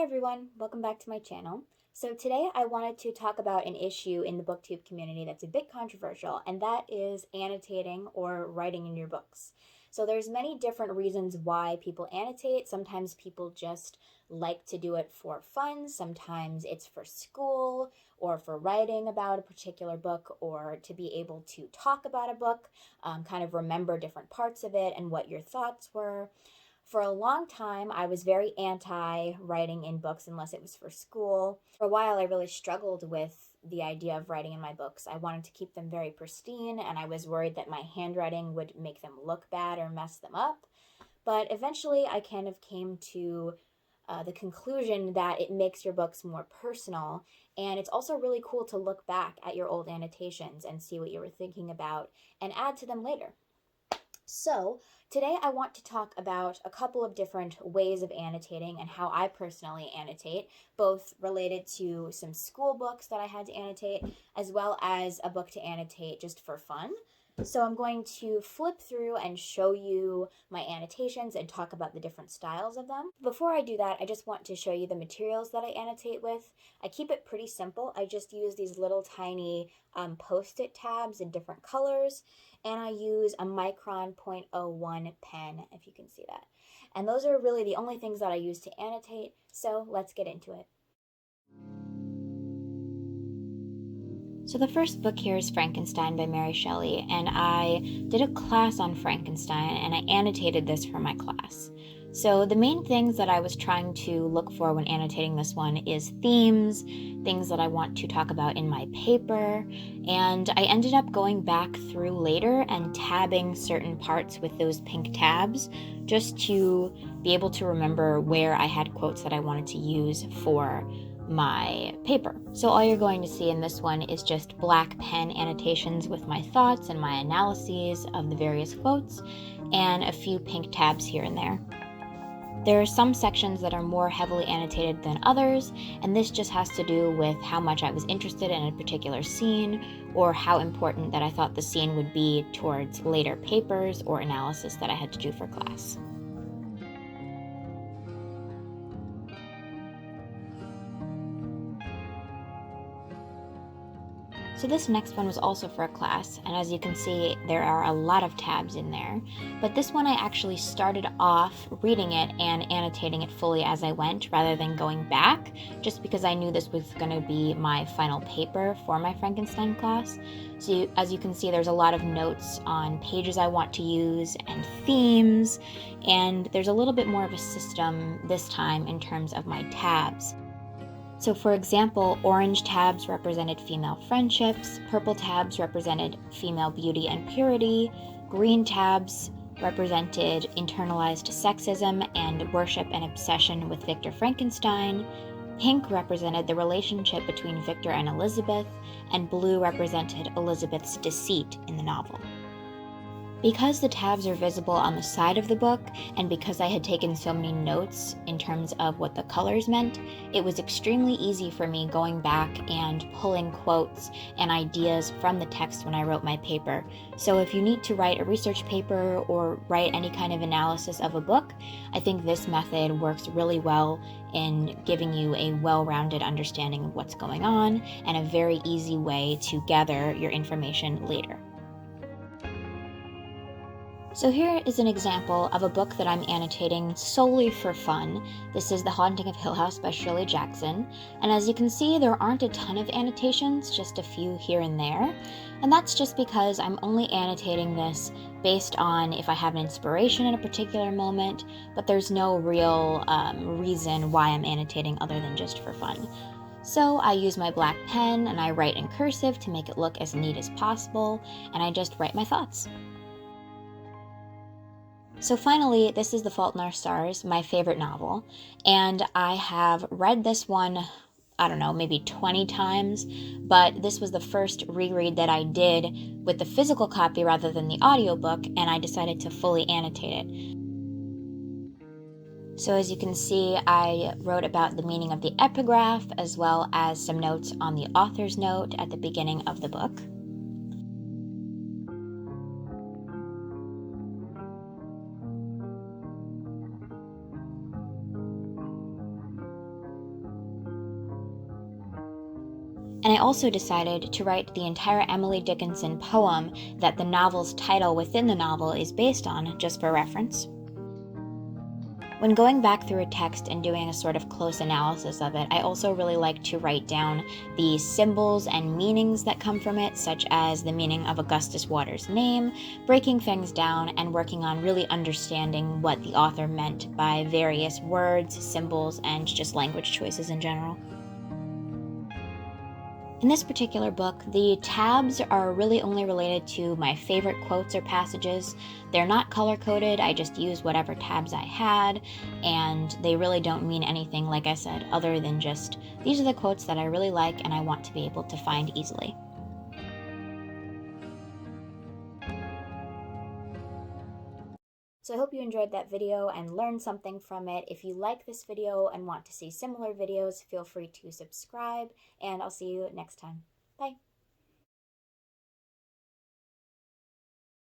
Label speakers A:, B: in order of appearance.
A: everyone, welcome back to my channel. So today I wanted to talk about an issue in the booktube community that's a bit controversial, and that is annotating or writing in your books. So there's many different reasons why people annotate. Sometimes people just like to do it for fun. Sometimes it's for school or for writing about a particular book or to be able to talk about a book, kind of remember different parts of it and what your thoughts were. For a long time, I was very anti writing in books unless it was for school. For a while, I really struggled with the idea of writing in my books. I wanted to keep them very pristine, and I was worried that my handwriting would make them look bad or mess them up. But eventually, I kind of came to the conclusion that it makes your books more personal, and it's also really cool to look back at your old annotations and see what you were thinking about and add to them later. So, today I want to talk about a couple of different ways of annotating and how I personally annotate, both related to some school books that I had to annotate, as well as a book to annotate just for fun. So I'm going to flip through and show you my annotations and talk about the different styles of them. Before I do that, I just want to show you the materials that I annotate with. I keep it pretty simple. I just use these little tiny post-it tabs in different colors, and I use a Micron .01 pen, if you can see that. And those are really the only things that I use to annotate, so let's get into it. So the first book here is Frankenstein by Mary Shelley, and I did a class on Frankenstein, and I annotated this for my class. So the main things that I was trying to look for when annotating this one is themes, things that I want to talk about in my paper, and I ended up going back through later and tabbing certain parts with those pink tabs just to be able to remember where I had quotes that I wanted to use for my paper. So all you're going to see in this one is just black pen annotations with my thoughts and my analyses of the various quotes, and a few pink tabs here and there. There are some sections that are more heavily annotated than others, and this just has to do with how much I was interested in a particular scene, or how important that I thought the scene would be towards later papers or analysis that I had to do for class. So this next one was also for a class, and as you can see, there are a lot of tabs in there. But this one I actually started off reading it and annotating it fully as I went, rather than going back, just because I knew this was going to be my final paper for my Frankenstein class. So as you can see, there's a lot of notes on pages I want to use and themes, and there's a little bit more of a system this time in terms of my tabs. So for example, orange tabs represented female friendships, purple tabs represented female beauty and purity, green tabs represented internalized sexism and worship and obsession with Victor Frankenstein, pink represented the relationship between Victor and Elizabeth, and blue represented Elizabeth's deceit in the novel. Because the tabs are visible on the side of the book, and because I had taken so many notes in terms of what the colors meant, it was extremely easy for me going back and pulling quotes and ideas from the text when I wrote my paper. So if you need to write a research paper or write any kind of analysis of a book, I think this method works really well in giving you a well-rounded understanding of what's going on and a very easy way to gather your information later. So here is an example of a book that I'm annotating solely for fun. This is The Haunting of Hill House by Shirley Jackson, and as you can see, there aren't a ton of annotations, just a few here and there, and that's just because I'm only annotating this based on if I have an inspiration in a particular moment, but there's no real reason why I'm annotating other than just for fun. So I use my black pen and I write in cursive to make it look as neat as possible, and I just write my thoughts. So finally, this is The Fault in Our Stars, my favorite novel, and I have read this one, I don't know, maybe 20 times, but this was the first reread that I did with the physical copy rather than the audiobook, and I decided to fully annotate it. So as you can see, I wrote about the meaning of the epigraph, as well as some notes on the author's note at the beginning of the book. And I also decided to write the entire Emily Dickinson poem that the novel's title within the novel is based on, just for reference. When going back through a text and doing a sort of close analysis of it, I also really like to write down the symbols and meanings that come from it, such as the meaning of Augustus Waters' name, breaking things down and working on really understanding what the author meant by various words, symbols, and just language choices in general. In this particular book, the tabs are really only related to my favorite quotes or passages. They're not color-coded, I just use whatever tabs I had, and they really don't mean anything, like I said, other than just, these are the quotes that I really like and I want to be able to find easily. So I hope you enjoyed that video and learned something from it. If you like this video and want to see similar videos, feel free to subscribe, and I'll see you next time. Bye.